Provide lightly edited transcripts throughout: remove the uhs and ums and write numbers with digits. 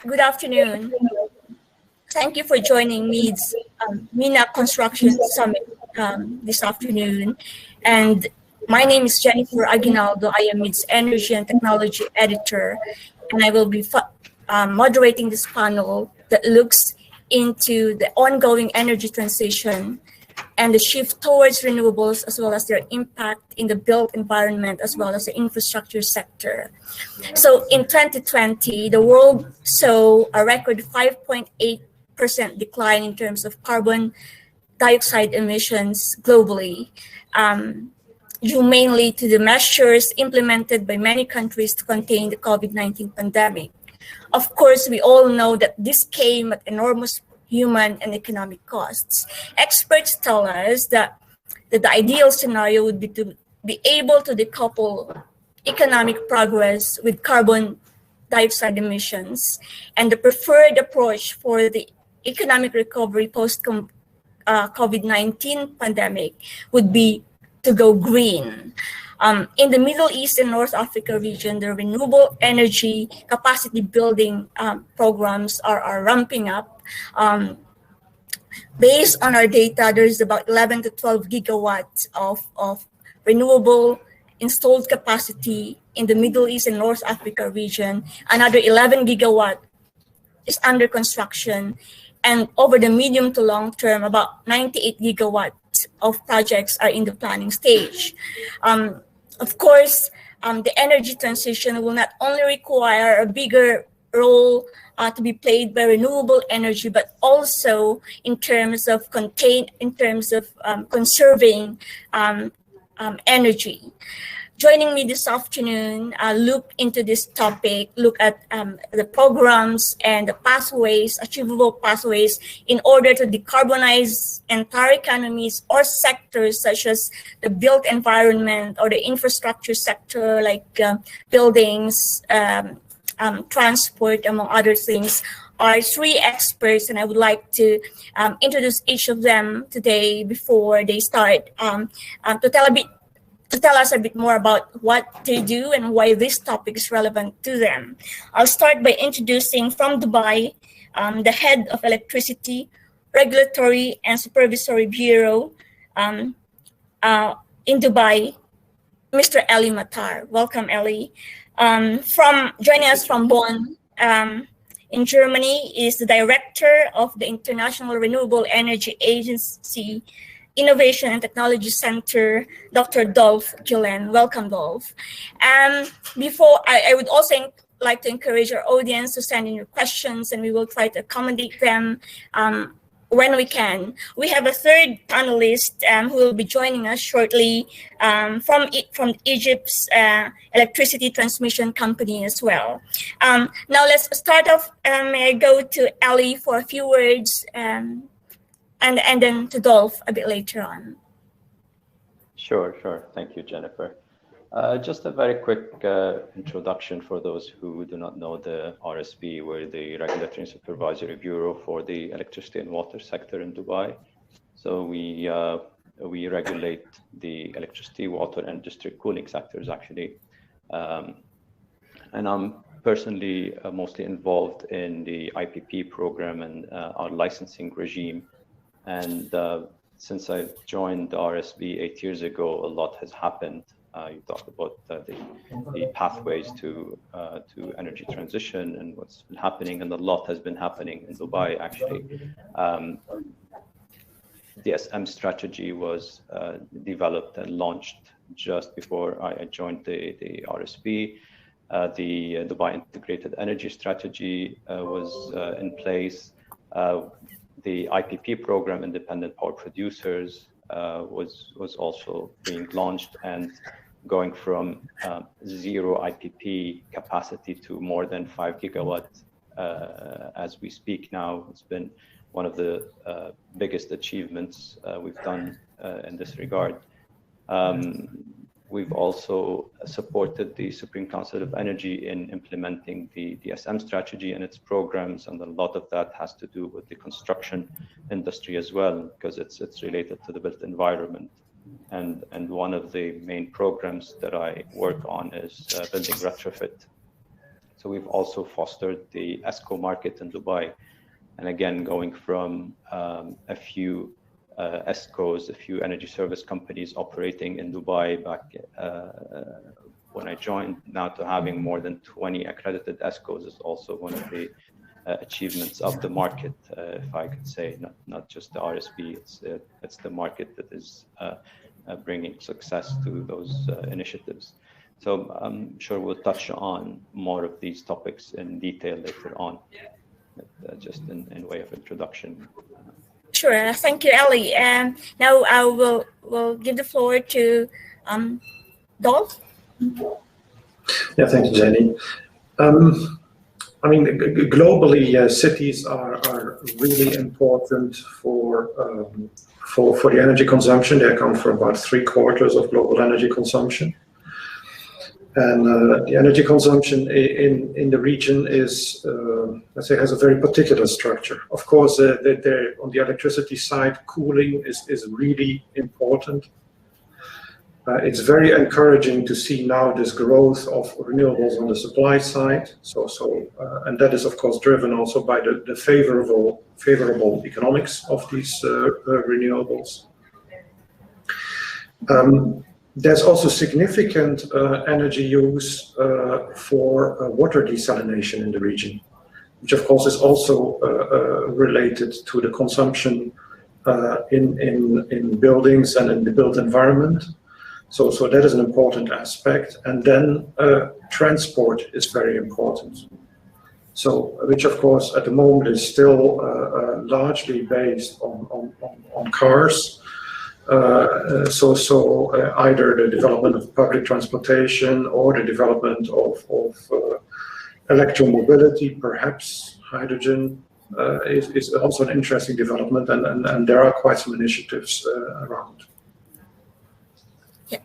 Good afternoon. Thank you for joining MEED's MENA Construction Summit this afternoon. And my name is Jennifer Aguinaldo. I am MEED's Energy and Technology Editor, and I will be moderating this panel that looks into the ongoing energy transition and the shift towards renewables, as well as their impact in the built environment, as well as the infrastructure sector. So in 2020, the world saw a record 5.8% decline in terms of carbon dioxide emissions globally, due mainly to the measures implemented by many countries to contain the COVID-19 pandemic. Of course, we all know that this came at enormous human and economic costs. Experts tell us that the ideal scenario would be to be able to decouple economic progress with carbon dioxide emissions, and the preferred approach for the economic recovery post-COVID-19 pandemic would be to go green. In the Middle East and North Africa region, the renewable energy capacity building programs are ramping up. Based on our data, there's about 11 to 12 gigawatts of renewable installed capacity in the Middle East and North Africa region. Another 11 gigawatt is under construction. And over the medium to long term, about 98 gigawatts of projects are in the planning stage. Of course, the energy transition will not only require a bigger role to be played by renewable energy, but also in terms of conserving energy. Joining me this afternoon, look into this topic, look at the programs and the pathways, achievable pathways in order to decarbonize entire economies or sectors such as the built environment or the infrastructure sector, like buildings, transport, among other things. Are three experts, and I would like to introduce each of them today before they start to tell us a bit more about what they do and why this topic is relevant to them. I'll start by introducing from Dubai, the head of Electricity Regulatory and Supervisory Bureau in Dubai, Mr. Eli Matar. Welcome, Eli. Joining us from Bonn in Germany is the director of the International Renewable Energy Agency Innovation and Technology Center, Dr. Dolf Gielen. Welcome, Dolf. Before, I would also like to encourage our audience to send in your questions, and we will try to accommodate them when we can. We have a third panelist who will be joining us shortly from Egypt's electricity transmission company as well. Now let's start off. May I go to Eli for a few words, and then to Dolf a bit later on. Sure. Thank you, Jennifer. Just a very quick introduction for those who do not know the RSB. We're the Regulatory and Supervisory Bureau for the electricity and water sector in Dubai. So we regulate the electricity, water, and district cooling sectors, actually. And I'm personally mostly involved in the IPP program and our licensing regime. And since I joined the RSB 8 years ago, a lot has happened. You talked about the pathways to energy transition and what's been happening, and a lot has been happening in Dubai, actually. The SM strategy was developed and launched just before I joined the RSB. The Dubai Integrated Energy Strategy was in place. The IPP program, Independent Power Producers, was also being launched and going from zero IPP capacity to more than 5 gigawatts as we speak now. It's been one of the biggest achievements we've done in this regard. We've also supported the Supreme Council of Energy in implementing the SM strategy and its programs, and a lot of that has to do with the construction industry as well, because it's related to the built environment. And one of the main programs that I work on is building retrofit. So we've also fostered the ESCO market in Dubai. And again, going from a few ESCOs, a few energy service companies operating in Dubai back when I joined, now to having more than 20 accredited ESCOs is also one of the achievements of the market, if I could say, not just the RSP. It's the market that is bringing success to those initiatives. So I'm sure we'll touch on more of these topics in detail later on, just in way of introduction. Sure, thank you, Ali. And now I will give the floor to Dolf. Yeah, thank you, Jenny. I mean, globally, cities are really important for the energy consumption. They account for about 3/4 of global energy consumption. And the energy consumption in the region is, let's say, has a very particular structure. Of course, on the electricity side, cooling is really important. It's very encouraging to see now this growth of renewables on the supply side. And that is, of course, driven also by the favorable economics of these renewables. There's also significant energy use for water desalination in the region, which of course is also related to the consumption in buildings and in the built environment. So that is an important aspect. And then transport is very important. So, which of course at the moment is still largely based on cars. Either the development of public transportation or the development of electromobility, perhaps hydrogen is also an interesting development, and there are quite some initiatives around. Yeah,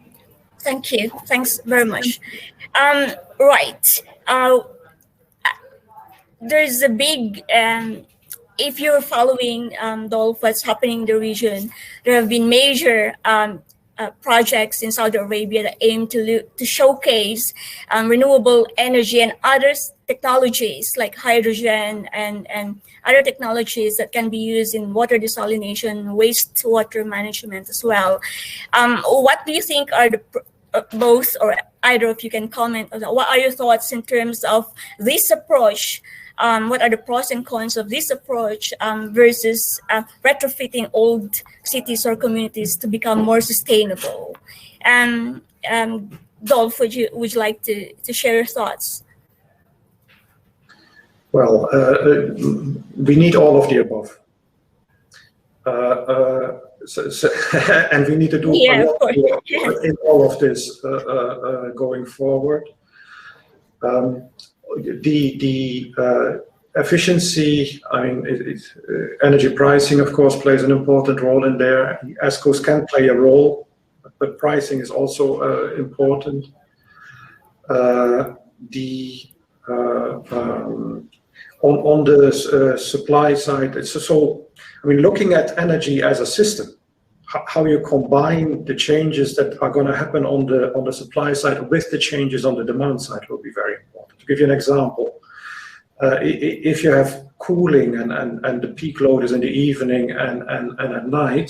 thank you. Thanks very much. Right. There's a big if you're following Dolf, what's happening in the region, there have been major projects in Saudi Arabia that aim to showcase renewable energy and other technologies like hydrogen and other technologies that can be used in water desalination, wastewater management as well. What do you think are the both or either of you can comment on that? What are your thoughts in terms of this approach? What are the pros and cons of this approach versus retrofitting old cities or communities to become more sustainable? And Dolf, would you like to share your thoughts? Well, we need all of the above. And we need to do a lot in all of this going forward. The efficiency, I mean, energy pricing, of course, plays an important role in there. ESCOs can play a role, but pricing is also important. On the supply side, I mean, looking at energy as a system, how you combine the changes that are going to happen on the supply side with the changes on the demand side will be very important. To give you an example, if you have cooling and the peak load is in the evening and at night,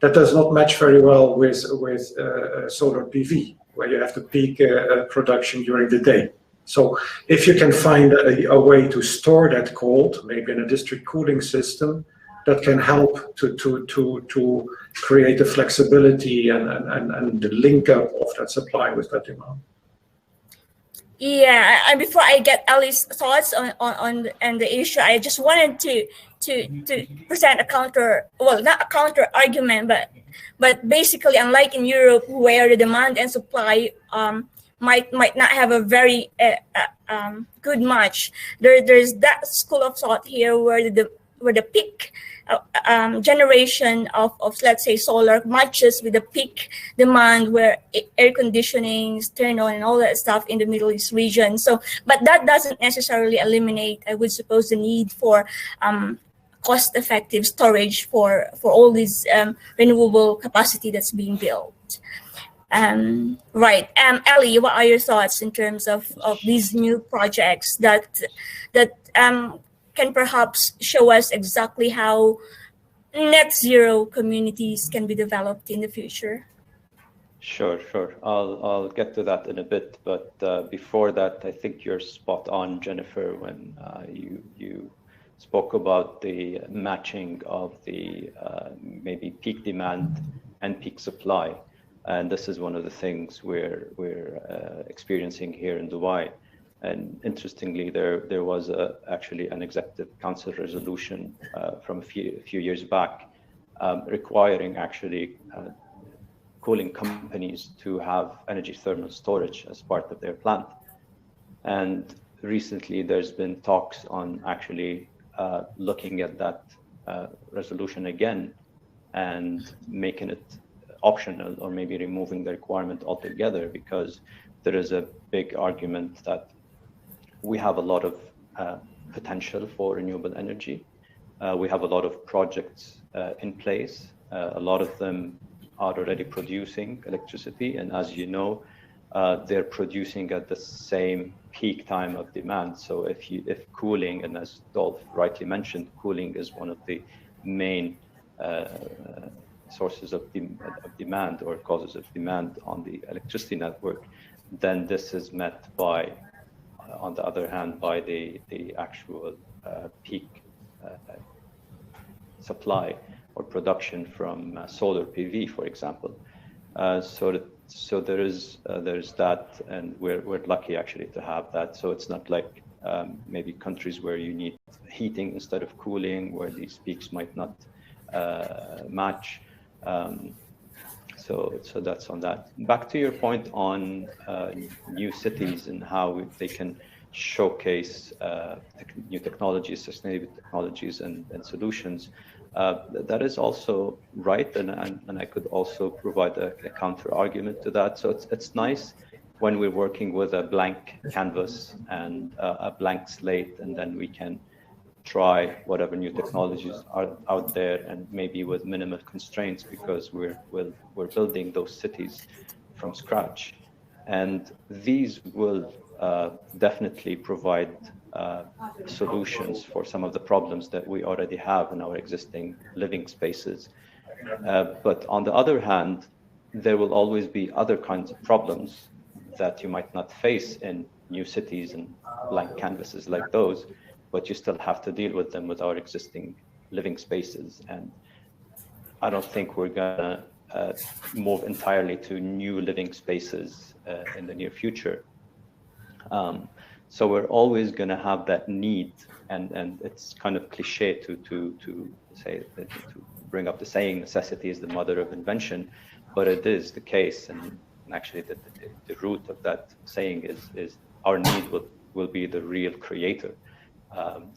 that does not match very well with solar PV, where you have the peak production during the day. So if you can find a way to store that cold, maybe in a district cooling system, that can help to create the flexibility and the link up of that supply with that demand. Yeah, and before I get Ali's thoughts on the issue, I just wanted to present a counter, well, not a counter argument, but basically, unlike in Europe, where the demand and supply might not have a very good match, there's that school of thought here where the peak generation of let's say solar matches with the peak demand where air conditioning is turned on and all that stuff in the Middle East region. So, but that doesn't necessarily eliminate, I would suppose, the need for cost-effective storage for all these renewable capacity that's being built. Right. Ellie, what are your thoughts in terms of these new projects that can perhaps show us exactly how net zero communities can be developed in the future? Sure. I'll get to that in a bit, but before that, I think you're spot on, Jennifer, when you spoke about the matching of the maybe peak demand and peak supply, and this is one of the things we're experiencing here in Dubai. And interestingly, there was actually an executive council resolution from a few years back requiring actually cooling companies to have energy thermal storage as part of their plant. And recently there's been talks on actually looking at that resolution again and making it optional, or maybe removing the requirement altogether, because there is a big argument that we have a lot of potential for renewable energy. We have a lot of projects in place. A lot of them are already producing electricity, and as you know, they're producing at the same peak time of demand. So if cooling, and as Dolf rightly mentioned, cooling is one of the main sources of demand or causes of demand on the electricity network, then this is met by, on the other hand, by the actual peak supply or production from solar PV, for example. So there's that, and we're lucky actually to have that. So it's not like maybe countries where you need heating instead of cooling, where these peaks might not match. So that's on that. Back to your point on new cities and how they can showcase new technologies, sustainable technologies and solutions. That is also right, and I could also provide a counter argument to that. So it's nice when we're working with a blank canvas and a blank slate, and then we can try whatever new technologies are out there, and maybe with minimal constraints, because we're building those cities from scratch, and these will definitely provide solutions for some of the problems that we already have in our existing living spaces. But on the other hand, there will always be other kinds of problems that you might not face in new cities and blank canvases like those, but you still have to deal with them with our existing living spaces. And I don't think we're gonna move entirely to new living spaces in the near future. So we're always going to have that need, and it's kind of cliche to say that, to bring up the saying, necessity is the mother of invention, but it is the case. And actually the root of that saying is our need will be the real creator,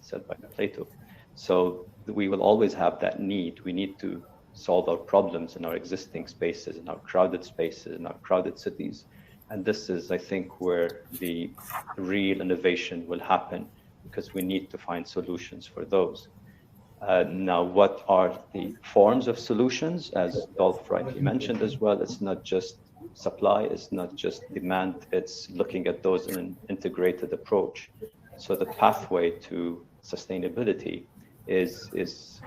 said by Plato. So we will always have that need. We need to solve our problems in our existing spaces, in our crowded spaces, in our crowded cities. And this is, I think, where the real innovation will happen, because we need to find solutions for those. Now, what are the forms of solutions? As Dolf rightly mentioned as well, it's not just supply, it's not just demand, it's looking at those in an integrated approach. So the pathway to sustainability is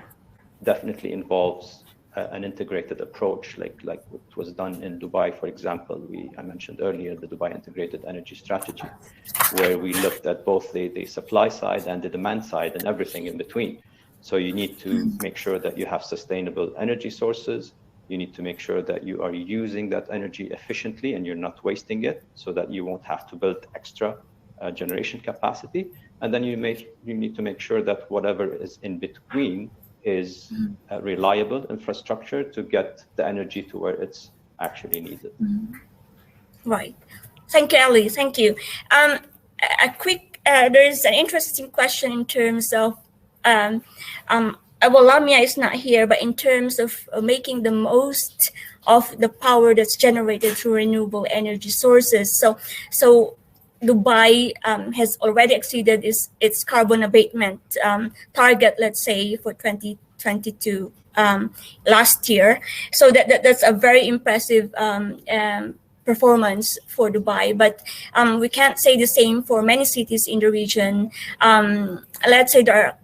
definitely involves an integrated approach, like what was done in Dubai, for example. I mentioned earlier the Dubai Integrated Energy Strategy, where we looked at both the supply side and the demand side and everything in between. So you need to make sure that you have sustainable energy sources. You need to make sure that you are using that energy efficiently and you're not wasting it, so that you won't have to build extra generation capacity. And then you need to make sure that whatever is in between is reliable infrastructure to get the energy to where it's actually needed. Right. Thank you, Ali. Thank you. A quick, there's an interesting question in terms of, well, Lamya is not here, but in terms of making the most of the power that's generated through renewable energy sources. So Dubai has already exceeded its carbon abatement target, let's say, for 2030 2022 last year. So that's a very impressive performance for Dubai, but we can't say the same for many cities in the region. Let's say there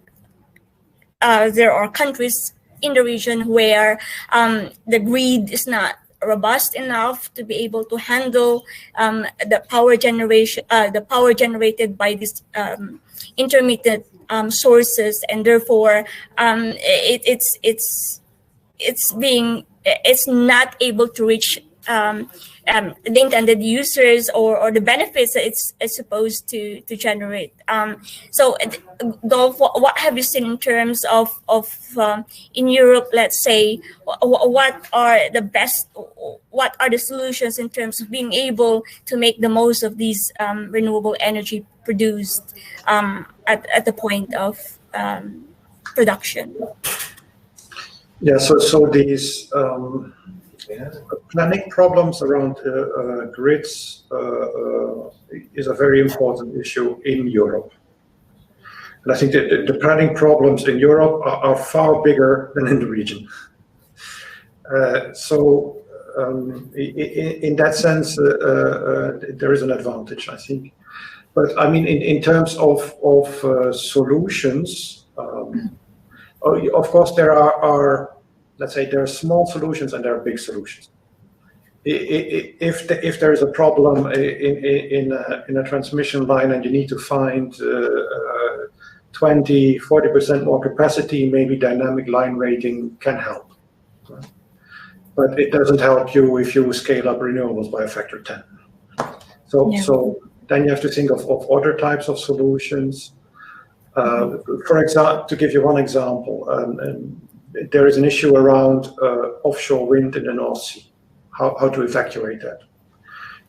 are countries in the region where the grid is not robust enough to be able to handle the power generation, the power generated by these intermittent sources, and therefore it's not able to reach the intended users or the benefits that it's supposed to generate. So, Dolf, what have you seen in terms of in Europe? Let's say, what are the solutions in terms of being able to make the most of these renewable energy produced at the point of production? Yeah, so these planning problems around grids is a very important issue in Europe. And I think that the planning problems in Europe are far bigger than in the region. In that sense, there is an advantage, I think. But I mean, in terms of solutions, of course, there are, let's say, there are small solutions and there are big solutions. If there is a problem in a transmission line and you need to find 20-40% more capacity, maybe dynamic line rating can help. But it doesn't help you if you scale up renewables by a factor 10. So then you have to think of other types of solutions. For example, to give you one example, there is an issue around offshore wind in the North Sea, how to evacuate that.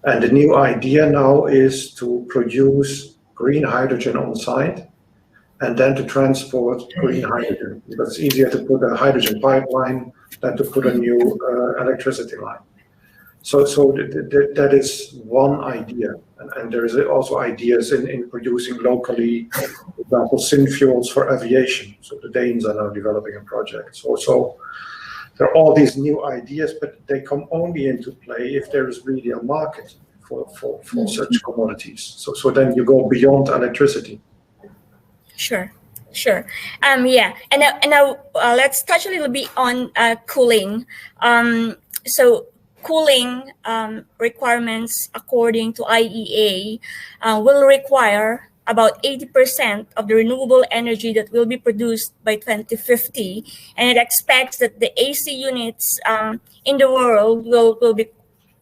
And the new idea now is to produce green hydrogen on site and then to transport green hydrogen, because it's easier to put a hydrogen pipeline than to put a new electricity line. So that is one idea. And there is also ideas in producing locally, for example, synfuels for aviation. So the Danes are now developing a project. So there are all these new ideas, but they come only into play if there is really a market for such commodities. So then you go beyond electricity. Sure. Yeah, and now let's touch a little bit on cooling. So cooling requirements, according to IEA, will require about 80% of the renewable energy that will be produced by 2050, and it expects that the AC units in the world will be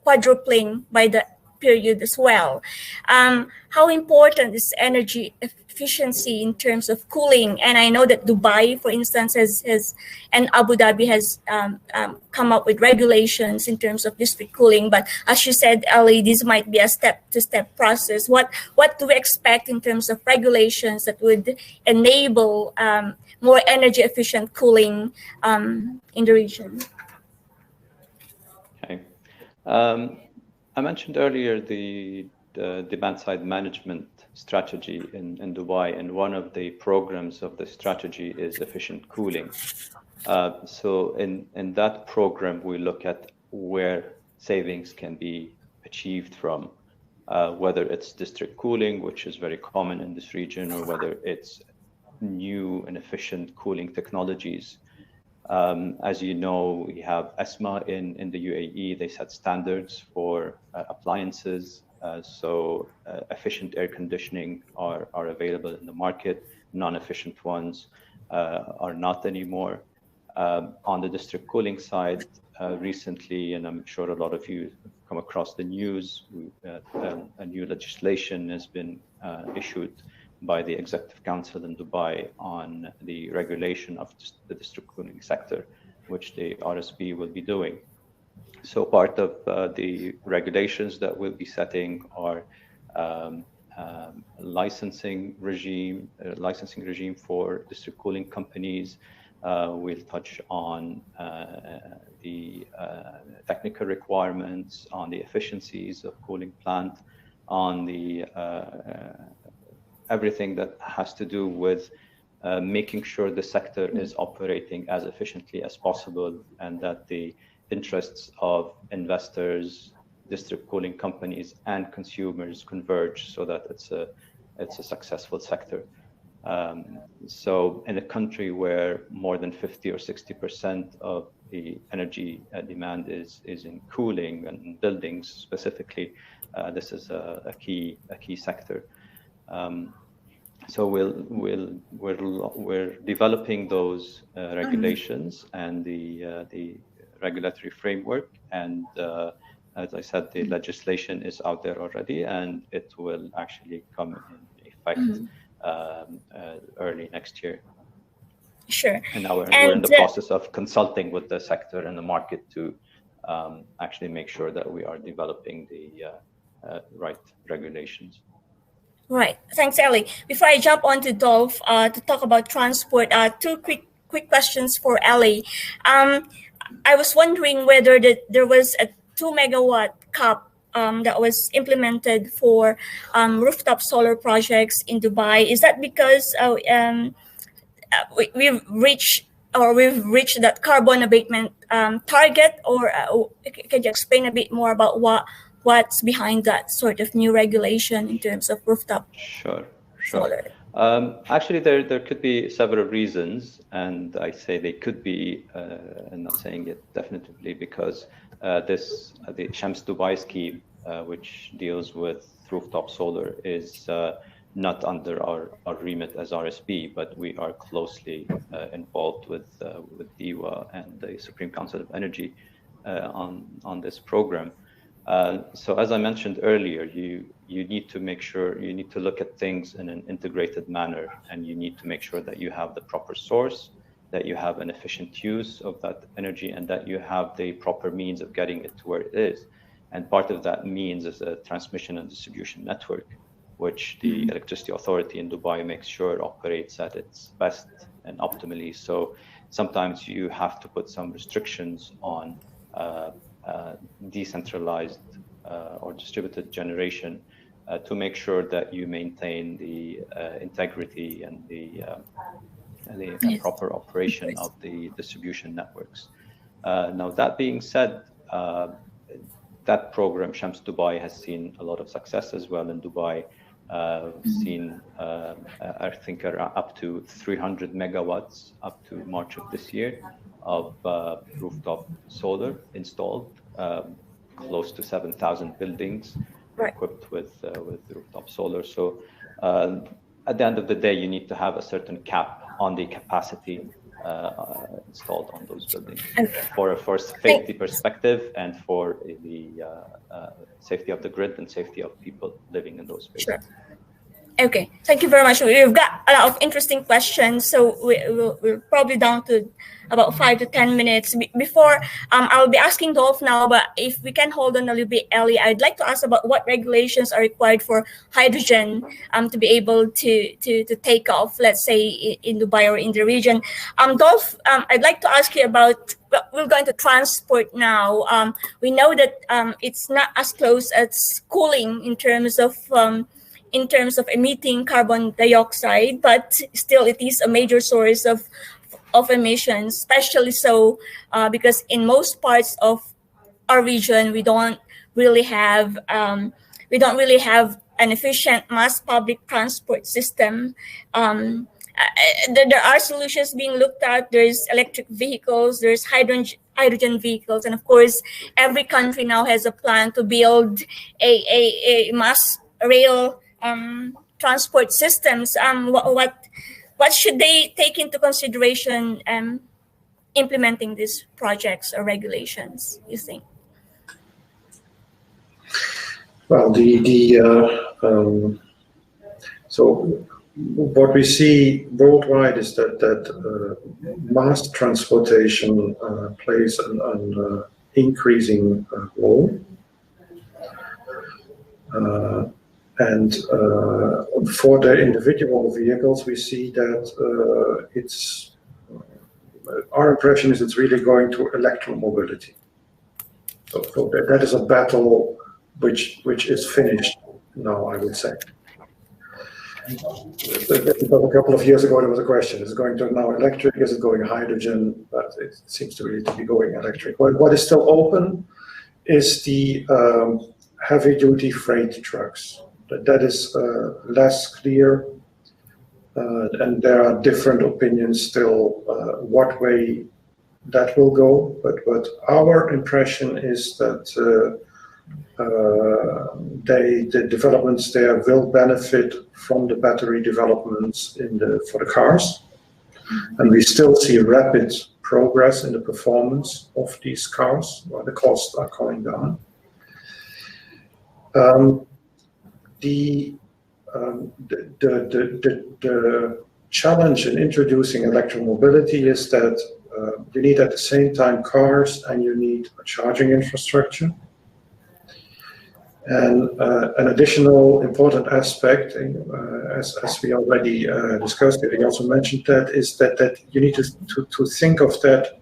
quadrupling by the period as well. How important is energy efficiency in terms of cooling? And I know that Dubai, for instance, and Abu Dhabi has come up with regulations in terms of district cooling. But as you said, Ali, this might be a step-to-step process. What do we expect in terms of regulations that would enable more energy efficient cooling in the region? Okay. I mentioned earlier the demand-side management strategy in Dubai, and one of the programs of the strategy is efficient cooling. So in that program, we look at where savings can be achieved from, whether it's district cooling, which is very common in this region, or whether it's new and efficient cooling technologies. As you know, we have ESMA in the UAE. They set standards for appliances. So efficient air conditioning are available in the market. Non-efficient ones are not anymore. On the district cooling side, recently, and I'm sure a lot of you have come across the news, a new legislation has been issued by the Executive Council in Dubai on the regulation of the district cooling sector, which the RSB will be doing. So part of the regulations that we'll be setting are licensing regime for district cooling companies. We'll touch on the technical requirements, on the efficiencies of cooling plant, on the everything that has to do with making sure the sector is operating as efficiently as possible, and that the interests of investors, district cooling companies, and consumers converge so that it's a successful sector. So in a country where more than 50 or 60% of the energy demand is in cooling and buildings specifically, this is a key sector. So we're developing those regulations and the regulatory framework, and as I said, the legislation is out there already, and it will actually come in effect early next year. Sure. And now we're in the process of consulting with the sector and the market to actually make sure that we are developing the right regulations. Right. Thanks, Ellie. Before I jump on to Dolf to talk about transport, two quick questions for Ellie. I was wondering whether there was a 2 megawatt cap that was implemented for rooftop solar projects in Dubai. Is that because we've reached that carbon abatement target, or can you explain a bit more about what's behind that sort of new regulation in terms of rooftop solar? Actually, there could be several reasons, and I say they could be, and not saying it definitively, because the Shams Dubai scheme, which deals with rooftop solar, is not under our remit as RSP, but we are closely involved with DEWA and the Supreme Council of Energy on this program. So as I mentioned earlier, you need to make sure, you need to look at things in an integrated manner, and you need to make sure that you have the proper source, that you have an efficient use of that energy, and that you have the proper means of getting it to where it is. And part of that means is a transmission and distribution network, which the Electricity Authority in Dubai makes sure operates at its best and optimally. So sometimes you have to put some restrictions on decentralized or distributed generation to make sure that you maintain the integrity and the proper operation of the distribution networks. Now, that being said, that program, Shams Dubai, has seen a lot of success as well in Dubai. We've seen, I think, up to 300 megawatts up to March of this year of rooftop solar installed, close to 7,000 buildings equipped with rooftop solar. So at the end of the day, you need to have a certain cap on the capacity installed on those buildings for a safety perspective and for the safety of the grid and safety of people living in those spaces. Sure. Okay, thank you very much. We've got a lot of interesting questions, so we're probably down to about 5 to 10 minutes. Before I'll be asking Dolf now, but if we can hold on a little bit, Ellie, I'd like to ask about what regulations are required for hydrogen to be able to take off, let's say in Dubai or in the region. Dolf, I'd like to ask you about, we're going to transport now. We know that it's not as close as cooling in terms of emitting carbon dioxide, but still it is a major source of emissions, especially so because in most parts of our region we don't really have an efficient mass public transport system. There are solutions being looked at. There's electric vehicles, there's hydrogen vehicles, and of course every country now has a plan to build a mass rail transport systems. What should they take into consideration implementing these projects or regulations, you think? Well, so what we see worldwide is that mass transportation plays an increasing role. And for the individual vehicles, we see that our impression is it's really going to electromobility. So that is a battle which is finished now, I would say. A couple of years ago, there was a question: is it going to now electric? Is it going hydrogen? But it seems to really to be going electric. What is still open is the heavy-duty freight trucks. That is less clear, and there are different opinions still what way that will go. But our impression is that the developments there will benefit from the battery developments for the cars, and we still see rapid progress in the performance of these cars, while the costs are coming down. The challenge in introducing electromobility is that you need at the same time cars and you need a charging infrastructure. And an additional important aspect, as we already discussed, and also mentioned that, is that you need to think of that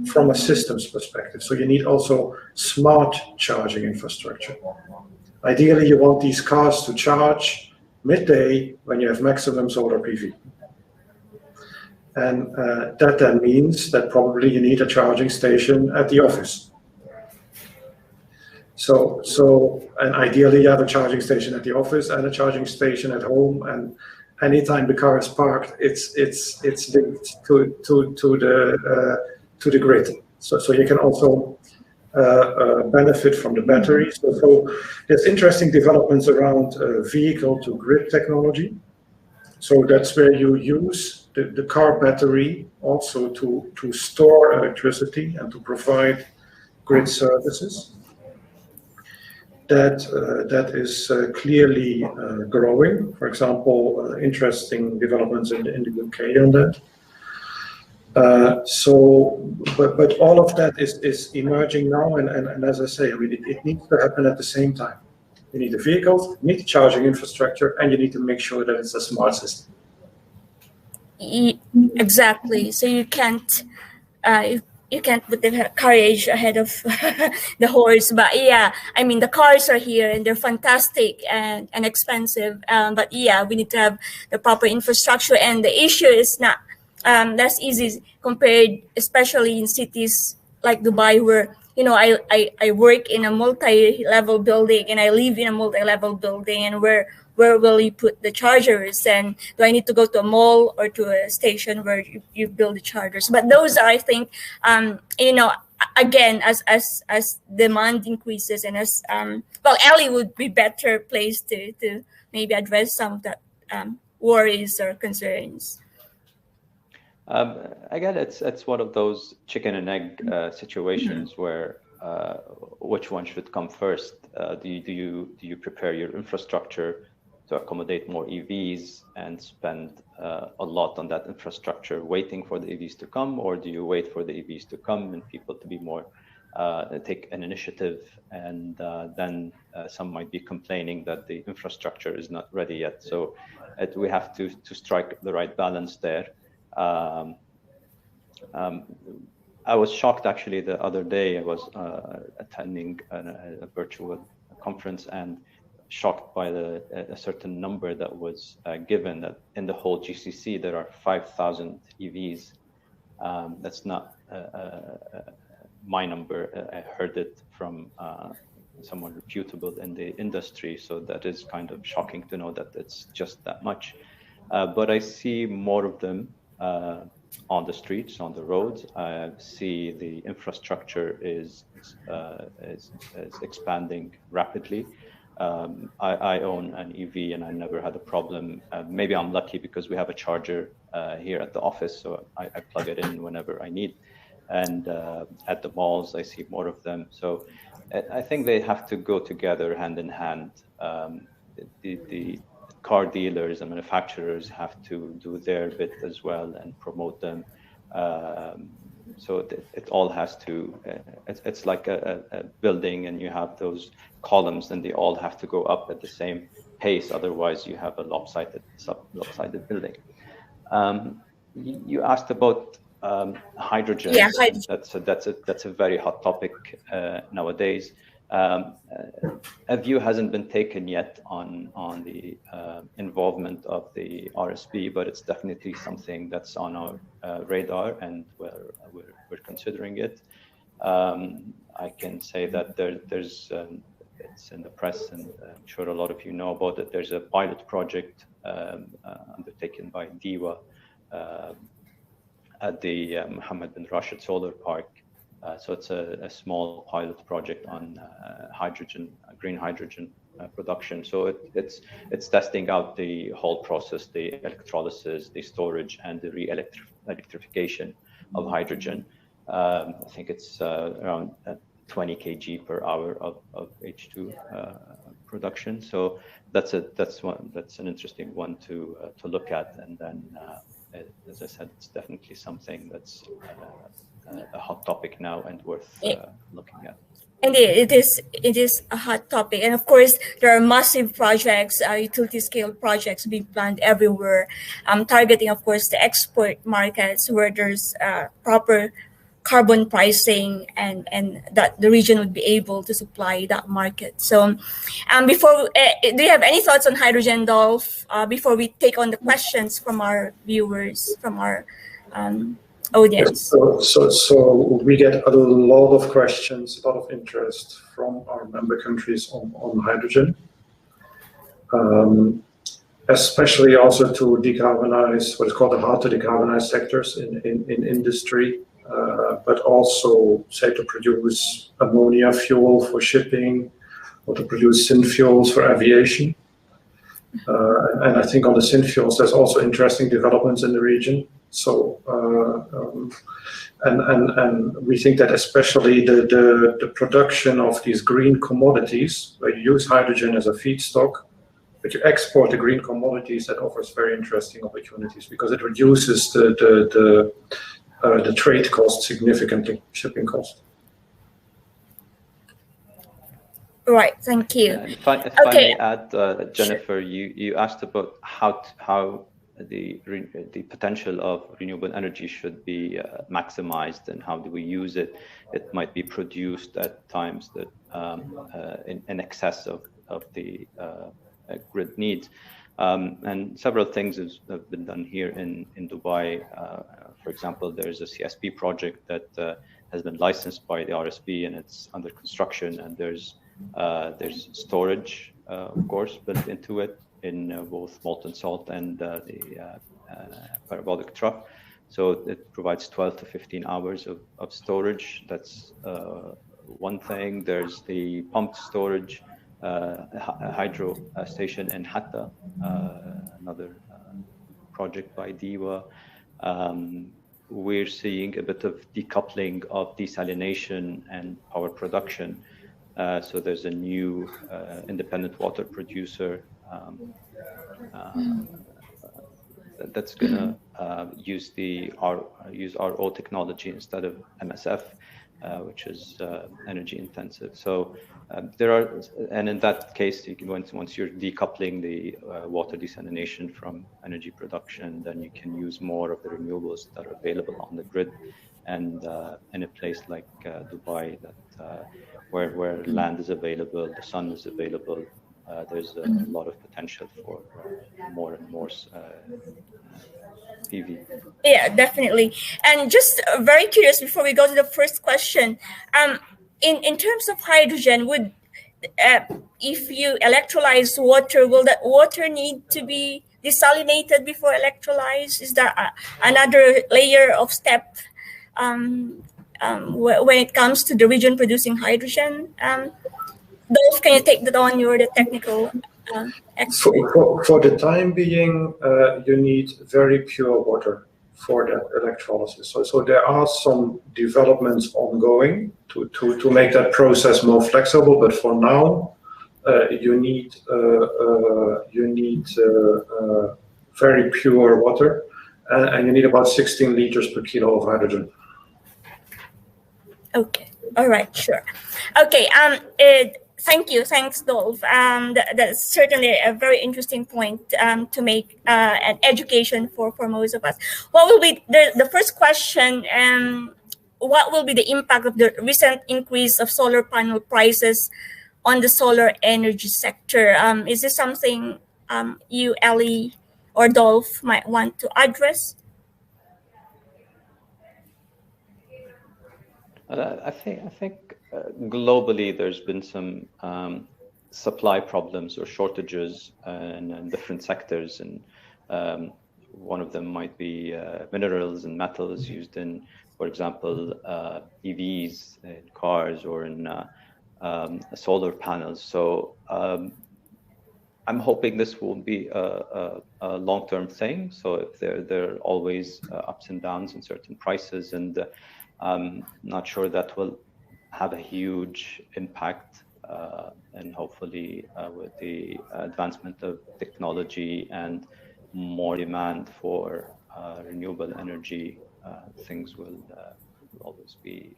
from a systems perspective. So you need also smart charging infrastructure. Ideally, you want these cars to charge midday when you have maximum solar PV. And that then means that probably you need a charging station at the office. And ideally you have a charging station at the office and a charging station at home, and anytime the car is parked, it's linked to the grid. So you can also benefit from the batteries. So there's interesting developments around vehicle to grid technology. So that's where you use the car battery also to store electricity and to provide grid services. That is clearly growing. For example, interesting developments in the UK on that. But all of that is emerging now, and as I say, I mean, it needs to happen at the same time. You need the vehicles, you need the charging infrastructure, and you need to make sure that it's a smart system. Exactly. So you can't put the carriage ahead of the horse. But yeah, I mean, the cars are here and they're fantastic and expensive. But yeah, we need to have the proper infrastructure, and the issue is not that's easy compared, especially in cities like Dubai, where I work in a multi-level building and I live in a multi-level building, and where will you put the chargers? And do I need to go to a mall or to a station where you build the chargers? But those are, I think, again, as demand increases, and as Ellie would be better placed to maybe address some of that worries or concerns. Again, it's one of those chicken and egg situations where which one should come first? Do you prepare your infrastructure to accommodate more EVs and spend a lot on that infrastructure waiting for the EVs to come, or do you wait for the EVs to come and people to be more take an initiative, and then some might be complaining that the infrastructure is not ready yet? So we have to strike the right balance there. I was shocked actually the other day. I was attending a virtual conference and shocked by a certain number that was given, that in the whole GCC there are 5,000 EVs. That's not my number. I heard it from someone reputable in the industry, so that is kind of shocking to know that it's just that much. But I see more of them on the streets, on the roads. I see the infrastructure is expanding rapidly. I own an EV and I never had a problem. Maybe I'm lucky because we have a charger here at the office, so I plug it in whenever I need. And at the malls, I see more of them. So I think they have to go together hand in hand. The car dealers and manufacturers have to do their bit as well and promote them. So it all has to, it's like a building, and you have those columns and they all have to go up at the same pace. Otherwise you have a lopsided building. You asked about hydrogen. Yeah, hydrogen. That's a very hot topic nowadays. A view hasn't been taken yet on the involvement of the RSP, but it's definitely something that's on our radar, and we're considering it. I can say that there's it's in the press, and I'm sure a lot of you know about it. There's a pilot project undertaken by DEWA at the Mohammed bin Rashid Solar Park. So it's a small pilot project on green hydrogen production. So it's testing out the whole process, the electrolysis, the storage, and the electrification of hydrogen. I think it's around 20 kg per hour of H2 production. So that's an interesting one to look at. And then, as I said, it's definitely something that's a hot topic now and worth looking at. Indeed, it is a hot topic, and of course there are massive projects, utility scale projects being planned everywhere, targeting, of course, the export markets where there's proper carbon pricing, and that the region would be able to supply that market. So, before do you have any thoughts on hydrogen, Dolf? Before we take on the questions from our viewers, from our audience. So we get a lot of questions, a lot of interest from our member countries on hydrogen, especially also to decarbonize what is called the hard to decarbonize sectors in industry, but also say to produce ammonia fuel for shipping or to produce synfuels for aviation. And I think on the synfuels, there's also interesting developments in the region. So, and we think that especially the production of these green commodities, where you use hydrogen as a feedstock, but you export the green commodities, that offers very interesting opportunities because it reduces the trade cost significantly, shipping cost. Right, thank you. If I may add, Jennifer, you asked about how the potential of renewable energy should be maximized and how do we use it. It might be produced at times that in excess of the grid needs. And several things have been done here in Dubai. For example, there's a CSP project that has been licensed by the RSP and it's under construction, and there's storage, of course, built into it in both molten salt and the parabolic trough. So it provides 12 to 15 hours of storage. That's one thing. There's the pumped storage hydro station in Hatta, another project by DEWA. We're seeing a bit of decoupling of desalination and power production. So there's a new independent water producer that's going to use RO technology instead of MSF, which is energy intensive. So there are, and in that case, you can, once you're decoupling the water desalination from energy production, then you can use more of the renewables that are available on the grid. And in a place like Dubai, that where land is available, the sun is available, there's a lot of potential for more and more PV. Yeah, definitely. And just very curious before we go to the first question, in terms of hydrogen, would if you electrolyze water, will that water need to be desalinated before electrolyzed? Is there another layer of step when it comes to the region producing hydrogen? Dolf, can you take that on? You're the technical expert. For the time being, you need very pure water for that electrolysis. So there are some developments ongoing to make that process more flexible. But for now, you need very pure water, and you need about 16 liters per kilo of hydrogen. Okay. All right. Sure. Okay. Thanks, Dolf. That's certainly a very interesting point to make an education for most of us. What will be the first question? what will be the impact of the recent increase of solar panel prices on the solar energy sector? Is this something you, Ellie, or Dolf might want to address? I think globally there's been some supply problems or shortages in different sectors, and one of them might be minerals and metals used in, for example, EVs in cars or in solar panels. So I'm hoping this will be a long-term thing. So if there are always ups and downs in certain prices, and I'm not sure that will have a huge impact. And hopefully with the advancement of technology and more demand for renewable energy, things will always be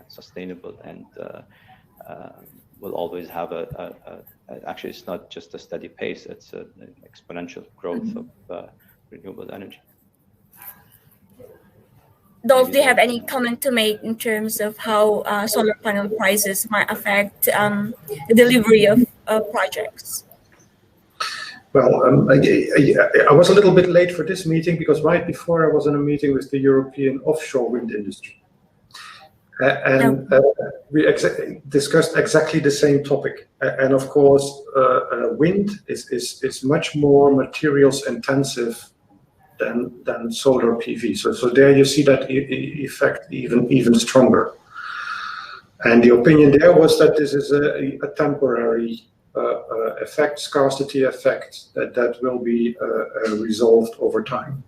sustainable, and will always have actually it's not just a steady pace, it's an exponential growth of renewable energy. Dolf, do you have any comment to make in terms of how solar panel prices might affect the delivery of projects? Well, I was a little bit late for this meeting because right before I was in a meeting with the European offshore wind industry. And we discussed exactly the same topic. And of course, wind is much more materials intensive than solar PV. So there you see that effect even stronger. And the opinion there was that this is a temporary effect, scarcity effect, that will be resolved over time.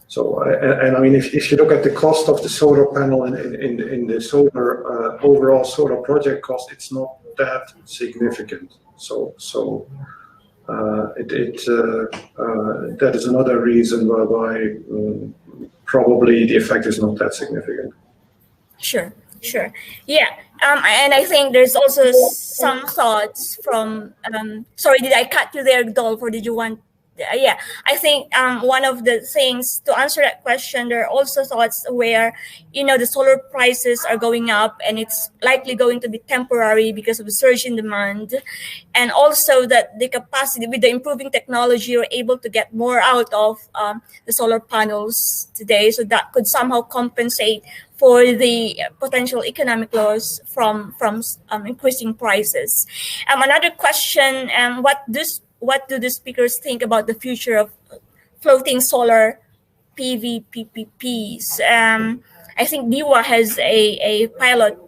So, and I mean, if you look at the cost of the solar panel in the solar overall solar project cost, it's not that significant. So that is another reason why probably the effect is not that significant. Sure. Yeah, and I think there's also some thoughts from. Sorry, did I cut you there, Dolf, or did you want? Yeah, I think one of the things to answer that question, there are also thoughts where, the solar prices are going up and it's likely going to be temporary because of the surge in demand. And also that the capacity, with the improving technology, you're able to get more out of the solar panels today. So that could somehow compensate for the potential economic loss from increasing prices. Another question, what do the speakers think about the future of floating solar PV PPPs? I think DIWA has a pilot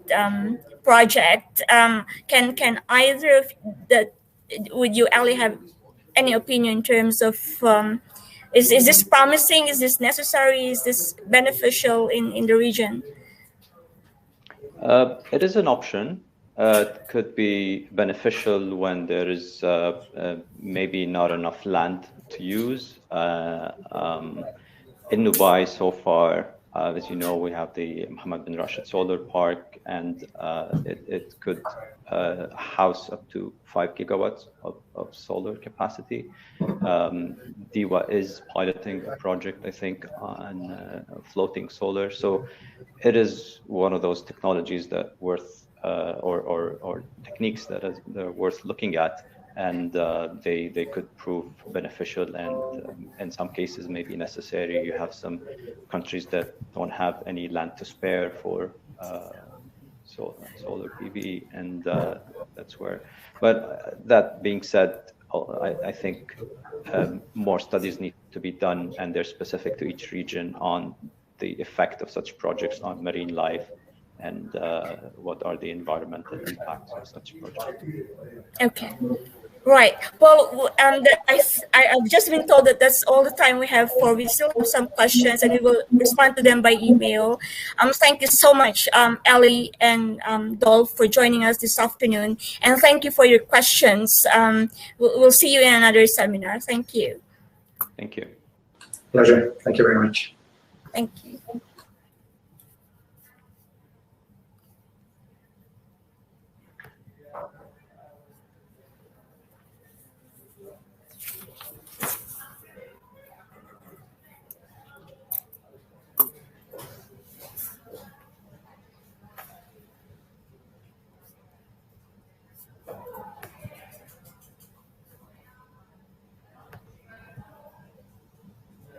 project. Can either of would you, Ali, have any opinion in terms of is this promising? Is this necessary? Is this beneficial in the region? It is an option. It could be beneficial when there is maybe not enough land to use. In Dubai so far, as you know, we have the Mohammed bin Rashid Solar Park, and it could house up to 5 gigawatts of solar capacity. DIWA is piloting a project, I think, on floating solar. So it is one of those technologies that worth or techniques that are worth looking at, and they could prove beneficial, and in some cases maybe necessary. You have some countries that don't have any land to spare for solar PV, and that's where. But that being said, I think more studies need to be done, and they're specific to each region on the effect of such projects on marine life, and what are the environmental impacts of such projects. Okay. Right. Well, I've just been told that that's all the time we have for. We still have some questions, and we will respond to them by email. Thank you so much, Ali and Dolf, for joining us this afternoon, and thank you for your questions. We'll see you in another seminar. Thank you. Thank you. Pleasure. Thank you very much. Thank you.